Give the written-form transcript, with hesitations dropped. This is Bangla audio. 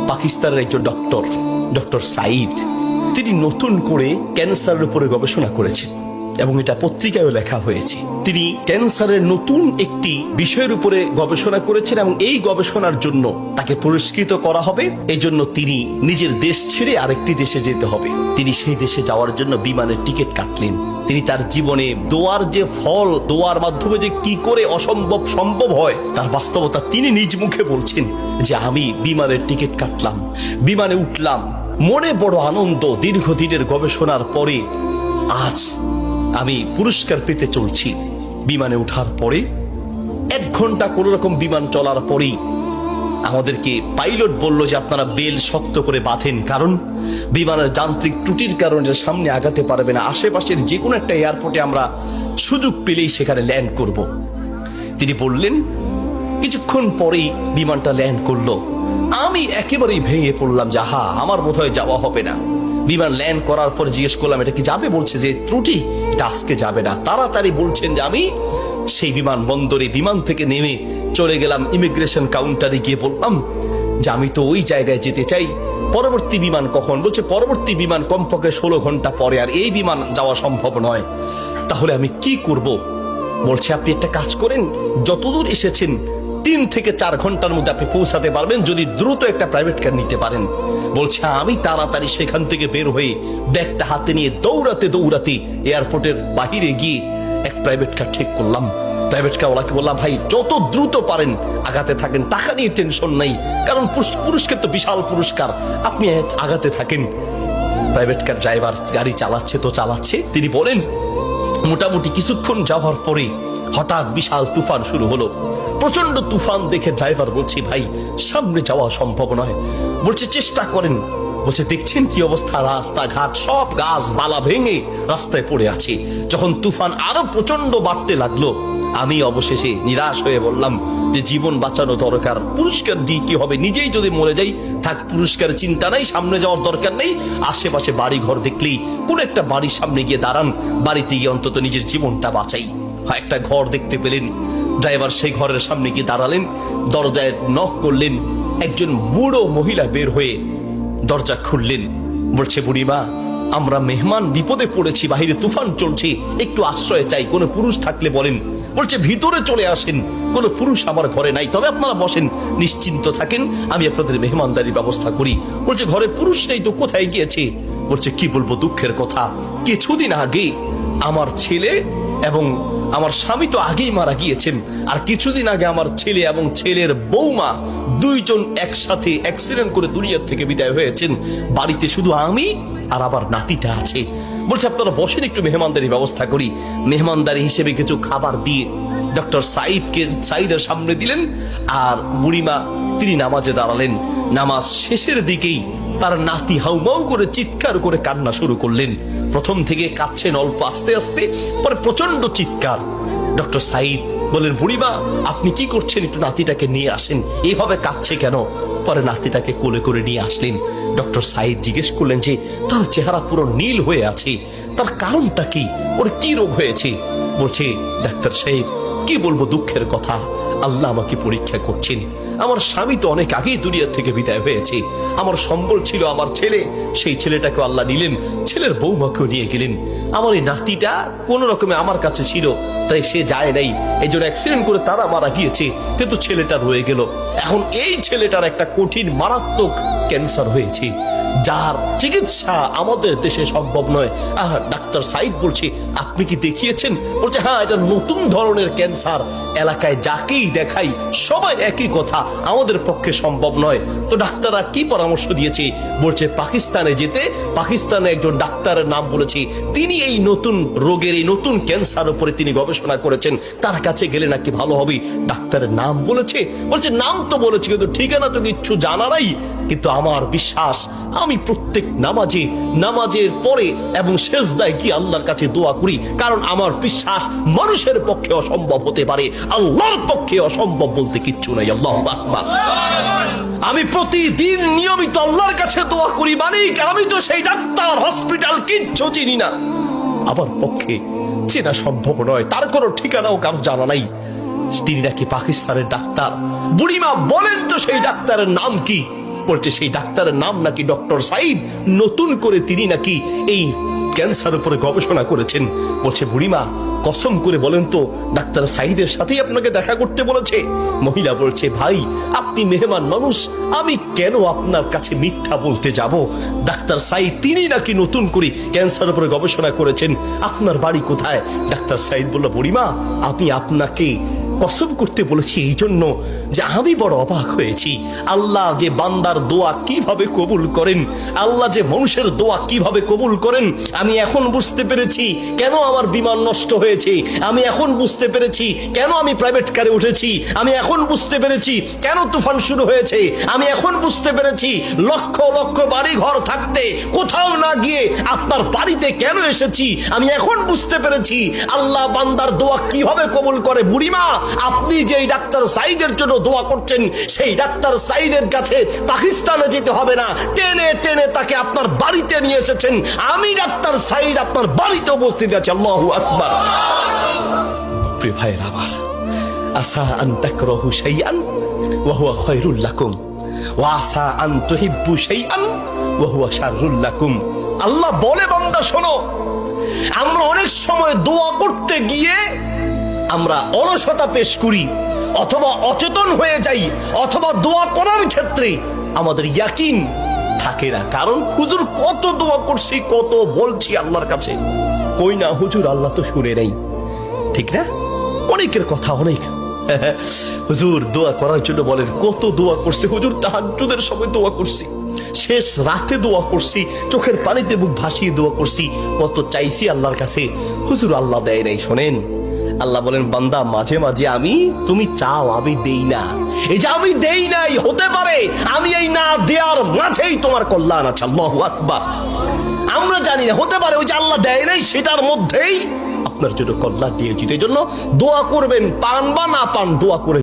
পাকিস্তানের একজন ডক্টর সাইদ, তিনি নতুন করে ক্যান্সারের উপরে গবেষণা করেছেন এবং এটা পত্রিকায়ও লেখা হয়েছে। তিনি ক্যান্সারের নতুন একটি বিষয়ের উপরে গবেষণা করেছেন এবং এই গবেষণার জন্য তাকে পুরস্কৃত করা হবে। এই জন্য তিনি নিজের দেশ ছেড়ে আরেকটি দেশে যেতে হবে। তিনি সেই দেশে যাওয়ার জন্য বিমানের টিকিট কাটলেন। তিনি তার জীবনে দোয়ার যে ফল, দোয়ার মাধ্যমে যে কি করে অসম্ভব সম্ভব হয় তার বাস্তবতা তিনি নিজ মুখে বলছেন যে আমি বিমানের টিকিট কাটলাম, বিমানে উঠলাম, মনে বড় আনন্দ। দীর্ঘদিনের গবেষণার পরে আজ আমি পুরস্কার পেতে চলছি। বিমানে ওঠার পরে 1 ঘন্টা কোন রকম বিমান চলার পরেই আমাদেরকে পাইলট বলল যে আপনারা বেল শক্ত করে বাঁধেন, কারণ বিমানের যান্ত্রিক ত্রুটির কারণে সামনে আগাতে পারবে না। আশেপাশের যে কোনো একটা এয়ারপোর্টে আমরা সুযোগ পেলেই সেখানে ল্যান্ড করব। তিনি বললেন। কিছুক্ষণ পরেই বিমানটা ল্যান্ড করলো। আমি একেবারেই ভেঙে পড়লাম যে আমার বোধহয় যাওয়া হবে না। বিমান ল্যান্ড করার পর জিজ্ঞেস করলাম এটা কি যাবে? বলছে যে ত্রুটি, এটা আজকে যাবে না। তাড়াতাড়ি বলছেন যে আমি সেই বিমান বন্দরে বিমান থেকে নেমে চলে গেলাম ইমিগ্রেশন কাউন্টারে, গিয়ে বললাম যে আমি তো ওই জায়গায় যেতে চাই, পরবর্তী বিমান কখন? বলছে পরবর্তী বিমান কমপক্ষে 16 ঘন্টা পরে, আর এই বিমান যাওয়া সম্ভব নয়। তাহলে আমি কি করব? বলছে আপনি একটা কাজ করেন, যতদূর এসেছেন 3 থেকে 4 ঘন্টার মধ্যে আপনি পৌঁছাতে পারবেন যদি দ্রুত একটা প্রাইভেট কার নিতে পারেন। বলছে আমি তাড়াতাড়ি সেখান থেকে বের হয়ে ব্যাগটা হাতে নিয়ে দৌড়াতে এয়ারপোর্টের বাহিরে গিয়ে এক প্রাইভেট কার ঠিক করলাম। প্রাইভেট কার ওলাকে বললাম ভাই যত দ্রুত পারেন আগাতে থাকেন, টাকা নিয়ে টেনশন নাই, কারণ পুরস্কার তো বিশাল পুরস্কার, আপনি আগাতে থাকেন। প্রাইভেট কার ড্রাইভার গাড়ি চালাচ্ছে। তিনি বলেন মোটামুটি কিছুক্ষণ যাওয়ার পরে হঠাৎ বিশাল তুফান শুরু হলো। প্রচন্ড তুফান দেখে ড্রাইভার বলছে ভাই সামনে যাওয়া সম্ভব নয়। বলছে চেষ্টা করেন। বলছে দেখছেন কি অবস্থা, রাস্তাঘাট সব গাছপালা ভেঙে রাস্তায় পড়ে আছে। যখন তুফান আরো প্রচন্ড বাড়তে লাগলো আমি অবশেষে নিরাশ হয়ে বললাম যে জীবন বাঁচানো দরকার, পুরস্কার দিয়ে কি হবে, নিজেই যদি মরে যাই থাক, পুরস্কার চিন্তা নাই, সামনে যাওয়ার দরকার নেই। আশেপাশে বাড়ি ঘর দেখলেই কোন একটা বাড়ির সামনে গিয়ে দাঁড়ান, বাড়িতে গিয়ে অন্তত নিজের জীবনটা বাঁচাই। একটা ঘর দেখতে পেলেন, ড্রাইভার সেই ঘরের সামনে গিয়ে দাঁড়ালেন, দরজায় নক করলেন। একজন বুড়ো মহিলা বের হয়ে দরজা খুললেন। বলছে বুড়িমা আমরা মেহমান বিপদে পড়েছি, বাহিরে তুফান চলছে, একটু আশ্রয় চাই, কোনো পুরুষ থাকলে বলেন। বলছে ভিতরে চলে আসেন, কোনো পুরুষ আমার ঘরে নাই, তবে আপনারা বসেন, নিশ্চিন্ত থাকেন, আমি আপনাদের মেহমানদারির ব্যবস্থা করি। বলছে ঘরে পুরুষ নেই তো কোথায় গিয়েছে? বলছে কি বলবো দুঃখের কথা, কিছুদিন আগে আমার ছেলে এবং আমার স্বামী তো আগেই মারা গিয়েছেন, আর কিছুদিন আগে আমার ছেলে এবং ছেলের বৌমা দুইজন একসাথে অ্যাক্সিডেন্ট করে দুনিয়ার থেকে বিদায় হয়েছেন। বাড়িতে শুধু আমি আর আমার নাতিটা আছে। বলছে আপনারা বসেন, একটু মেহমানদারি ব্যবস্থা করি। মেহমানদারি হিসেবে কিছু খাবার দিয়ে ডক্টর সাইদের সামনে দিলেন, আর বুড়িমা তিনি নামাজে দাঁড়ালেন। নামাজ শেষের দিকেই তার নাতি হাউমাউ করে চিৎকার করে কান্না শুরু করলেন। প্রথম থেকে কাঁদছেন অল্প আস্তে আস্তে, পরে প্রচন্ড চিৎকার। ডক্টর সাইদ বলেন বুড়িমা আপনি কি করছেন, একটু নাতিটাকে নিয়ে আসেন, এইভাবে কাঁদছে কেন? পরে নাতিটাকে কোলে করে নিয়ে আসলেন। ডক্টর সাইদ জিজ্ঞেস করলেন যে তার চেহারা পুরো নীল হয়ে আছে, তার কারণটা কি, ওর কি রোগ হয়েছে? বলছে ডাক্তার সাহেব কি বলবো দুঃখের কথা, আল্লাহ আমাকে পরীক্ষা করছেন। আমার স্বামী তো অনেক আগেই দুনিয়া থেকে বিদায় হয়েছে, আমার সম্বল ছিল আমার ছেলে, সেই ছেলেটাকে আল্লাহ নিলেন, ছেলের বৌমাকেও নিয়ে গেলেন। আমার এই নাতিটা কোন রকমে আমার কাছে ছিল, তাই সে যায় নাই, এই জন্য অ্যাক্সিডেন্ট করে তারা মারা গিয়েছে, কিন্তু ছেলেটা রয়ে গেল। এখন এই ছেলেটার একটা কঠিন মারাত্মক ক্যান্সার হয়েছে, যার চিকিৎসা আমাদের দেশে সম্ভব নয়। ডাক্তার সাইদ বলছে আপনি কি দেখিয়েছেন? বলছে হ্যাঁ, এটা নতুন ধরনের ক্যান্সার, এলাকায় যাকেই দেখাই সবাই একই কথা, আমাদের পক্ষে সম্ভব নয়। তো ডাক্তাররা কি পরামর্শ দিয়েছে? বলছে পাকিস্তানে যেতে। পাকিস্তানে একজন ডাক্তারের নাম বলেছে, তিনি এই নতুন রোগের, এই নতুন ক্যান্সার উপরে তিনি গবেষণা করেছেন, তার কাছে গেলে নাকি ভালো হবে। ডাক্তারের নাম বলেছে? বলছে নাম তো বলেছে, কিন্তু ঠিকানা তো কিচ্ছু জানা নাই। কিন্তু আমার বিশ্বাস, আমি প্রত্যেক নামাজের পরে এবং সেজদায় কি আল্লাহর কাছে দোয়া করি, কারণ আমার বিশ্বাস মানুষের পক্ষে অসম্ভব হতে পারে, আল্লাহর পক্ষে অসম্ভব বলতে কিচ্ছু নাই। আল্লাহু আকবার। আমি প্রতিদিন নিয়মিত আল্লাহর কাছে দোয়া করি, মালিক আমি তো সেই ডাক্তার হসপিটাল কিচ্ছু চিনি না, আমার পক্ষে চেনা সম্ভব নয়, তার কোনো ঠিকানাও কারো জানা নাই। তিনি নাকি পাকিস্তানের ডাক্তার। বুড়িমা বলেন তো সেই ডাক্তারের নাম কি? বলছে সেই ডাক্তারের নাম নাকি ডক্টর সাইদ, নতুন করে তিনি নাকি এই ক্যান্সার উপরে গবেষণা করেছেন। বলছে বুড়িমা কসম করে বলেন তো ডাক্তার সাইদের সাথেই আপনাকে দেখা করতে বলেছে? মহিলা বলছে ভাই আপনি মেহমান মানুষ, আমি কেন আপনার কাছে মিথ্যা বলতে যাব? ডাক্তার সাইদ তিনি নাকি নতুন করে ক্যান্সার উপরে গবেষণা করেছেন, আপনার বাড়ি কোথায়? ডাক্তার সাইদ বলল বুড়িমা আমি আপনাকে কসম করতে বলেছি এই জন্য যে আমি বড় অবাক হয়েছি, আল্লাহ যে বান্দার দোয়া কিভাবে কবুল করেন, আল্লাহ যে মানুষের দোয়া কিভাবে কবুল করেন, আমি এখন বুঝতে পেরেছি কেন আমার বিমান নষ্ট হয়েছে, আমি এখন বুঝতে পেরেছি কেন আমি প্রাইভেট কারে উঠেছি, আমি এখন বুঝতে পেরেছি কেন তুফান শুরু হয়েছে, আমি এখন বুঝতে পেরেছি লক্ষ লক্ষ বাড়ি ঘর থাকতে কোথাও না গিয়ে আপনার বাড়িতে কেন এসেছি, আমি এখন বুঝতে পেরেছি আল্লাহ বান্দার দোয়া কিভাবে কবুল করে। বুড়িমা আপনি যে ডাক্তার সাইদের জন্য দোয়া করছেন সেই ডাক্তার সাইদের কাছে পাকিস্তানে যেতে হবে না, টেনে টেনে তাকে আপনার বাড়িতে নিয়ে এসেছেন, আমি ডাক্তার সাইদ আপনার বাড়িতে উপস্থিত আছি। আল্লাহু আকবার। প্রিয় ভাইয়ের আমার, আসা আন তাকরাহু শাইআন ওয়া হুয়া খায়রুল লাকুম ওয়া আসা আন তুহিব্বু শাইআন ওয়া হুয়া শাররুল লাকুম। আল্লাহ বলে বান্দা শোনো, আমরা অনেক সময় দোয়া করতে গিয়ে আমরা অলসতা পেশ করি, অথবা অচেতন হয়ে যাই, অথবা দোয়া করার ক্ষেত্রে আমাদের ইয়াকিন থাকে না। কারণ হুজুর কত দোয়া করছি, কত বলছি আল্লাহর কাছে, কই না হুজুর আল্লাহ তো শুনে নেই, ঠিক না? অনেকের কথা অনেক হুজুর দোয়া করার জন্য বলেন, কত দোয়া করছে হুজুর, তাহাজ্জুদের সময় দোয়া করছি, শেষ রাতে দোয়া করছি, চোখের পানিতে মুখ ভাসিয়ে দোয়া করছি, কত চাইছি আল্লাহর কাছে, হুজুর আল্লাহ দেয় নাই। শোনেন আল্লাহ বলেন বান্দা মাঝে মাঝে আমি, তুমি চাও আমি দেই না, এই যে আমি দেই নাই হতে পারে আমি এই না দেওয়ার মাঝেই তোমার কল্যাণ আছে। আল্লাহু আকবার। আমরা জানি না, হতে পারে ওই যে আল্লাহ দেয় নাই সেটার মধ্যেই আপনার জন্য কল্যাণ দিয়েছি। এই জন্য দোয়া করবেন, পান বা না পান দোয়া করে